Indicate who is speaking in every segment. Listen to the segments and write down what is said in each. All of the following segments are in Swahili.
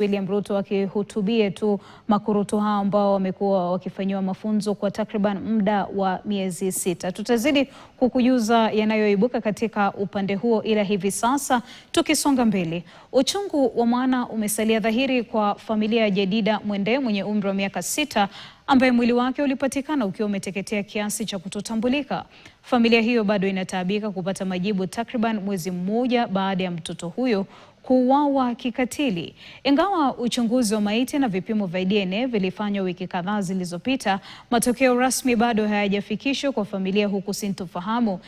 Speaker 1: William Ruto akihutubia tu makurutu hao ambao wamekuwa wakifanyiwa mafunzo kwa takriban muda wa miezi 6. Tutazidi kukujuza yanayoibuka katika upande huo, ila hivi sasa tukisonga mbele. Uchungu wa mwana umesalia dhahiri kwa familia ya Jedida Mwende mwenye umri wa miaka 6 ambaye mwili wake ulipatikana ukiwa umeteketea kiasi cha kutotambulika. Familia hiyo bado inataabika kupata majibu takriban mwezi mmoja baada ya mtoto huyo kuuawa kikatili. Ingawa uchunguzi wa maiti na vipimo vya DNA vilifanywa wiki kadhaa zilizopita, matokeo rasmi bado hayajafikishwa kwa familia, huku sintofahamu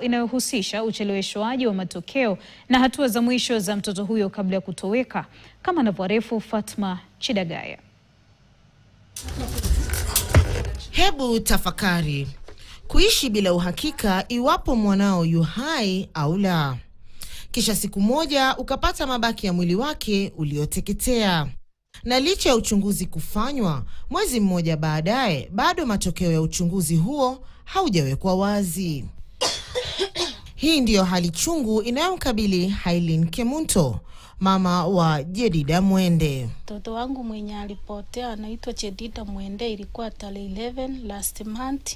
Speaker 1: inayohusisha ucheleweshwaji wa matokeo na hatua za mwisho za mtoto huyo kabla ya kutoweka, kama anavyoarifu Fatma Chidagaya.
Speaker 2: Hebu tafakari kuishi bila uhakika iwapo mwanao yu hai au la. Kisha siku moja ukapata mabaki ya mwili wake ulioteketea. Na licha ya uchunguzi kufanywa, mwezi mmoja baadaye bado matokeo ya uchunguzi huo haujawekwa wazi. Hii ndiyo hali chungu inayomkabili Hailin Kemunto, mama wa Jedida Mwende.
Speaker 3: Mtoto wangu mwenye alipotea anaitwa Jedida Mwende, ilikuwa tarehe 11 last month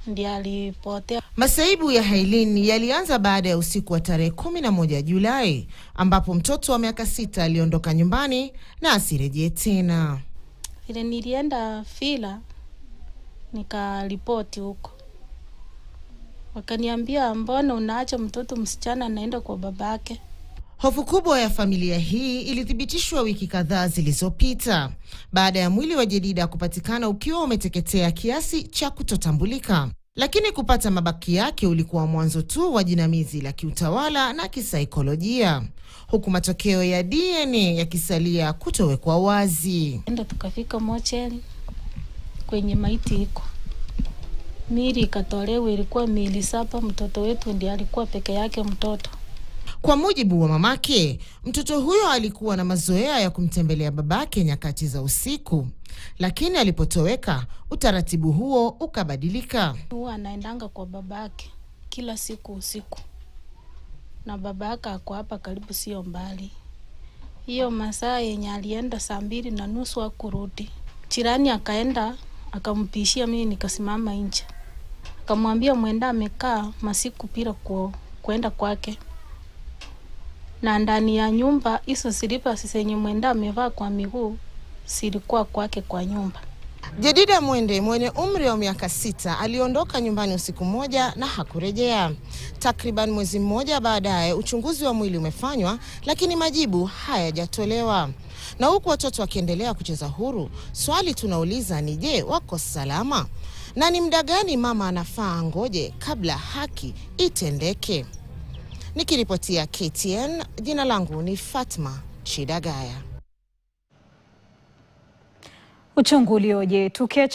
Speaker 3: ndiye alipotea.
Speaker 2: Masaibu ya Hailin yalianza baada ya usiku wa tarehe 11 Julai ambapo mtoto wa miaka 6 aliondoka nyumbani na asirejee tena.
Speaker 3: Ile nilienda fila nikaripoti huko. Wakaniambia, mbona unaacha mtoto msichana anaenda kwa babake?
Speaker 2: Hofu kubwa ya familia hii ilithibitishwa wiki kadhaa zilizopita baada ya mwili wa Jedida kupatikana ukiwa umeteketea kiasi cha kutotambulika. Lakini kupata mabaki yake ulikuwa mwanzo tu wa jinamizi la kiutawala na kisaikolojia, huku matokeo ya DNA yakisalia kutowekwa wazi.
Speaker 3: Ndio tukafika mochari kwenye maiti iko. Mili ikatolewa, ilikuwa mili 7, mtoto wetu ndiye alikuwa peke yake mtoto.
Speaker 2: Kwa mujibu wa mamake, mtoto huyo alikuwa na mazoea ya kumtembelea babake nyakati za usiku, lakini alipotoweka utaratibu huo ukabadilika.
Speaker 3: Huwa anaendanga kwa babake kila siku usiku, na babake ako hapa karibu, sio mbali. Hiyo masaa yenye alienda 2:30 hakurudi. Jirani akaenda akampishia, mimi nikasimama nje. Akamwambia Mwenda amekaa masiku bila kuenda kwake. Na ndani ya nyumba hizo slippers zenye Mwenda amevaa kwa miguu silikuwa kwake kwa nyumba.
Speaker 2: Jedida Mwende mwenye umri wa miaka 6 aliondoka nyumbani usiku moja na hakurejea. Takriban mwezi mmoja baadaye uchunguzi wa mwili umefanywa, lakini majibu hayajatolewa. Na huku watoto wakiendelea kucheza huru, swali tunauliza ni je, wako salama? Na ni muda gani mama anafaa ngoje kabla haki itendeke? Nikiripotia KTN, jina langu ni Fatma Chidagaya.
Speaker 1: Uchungu ulioje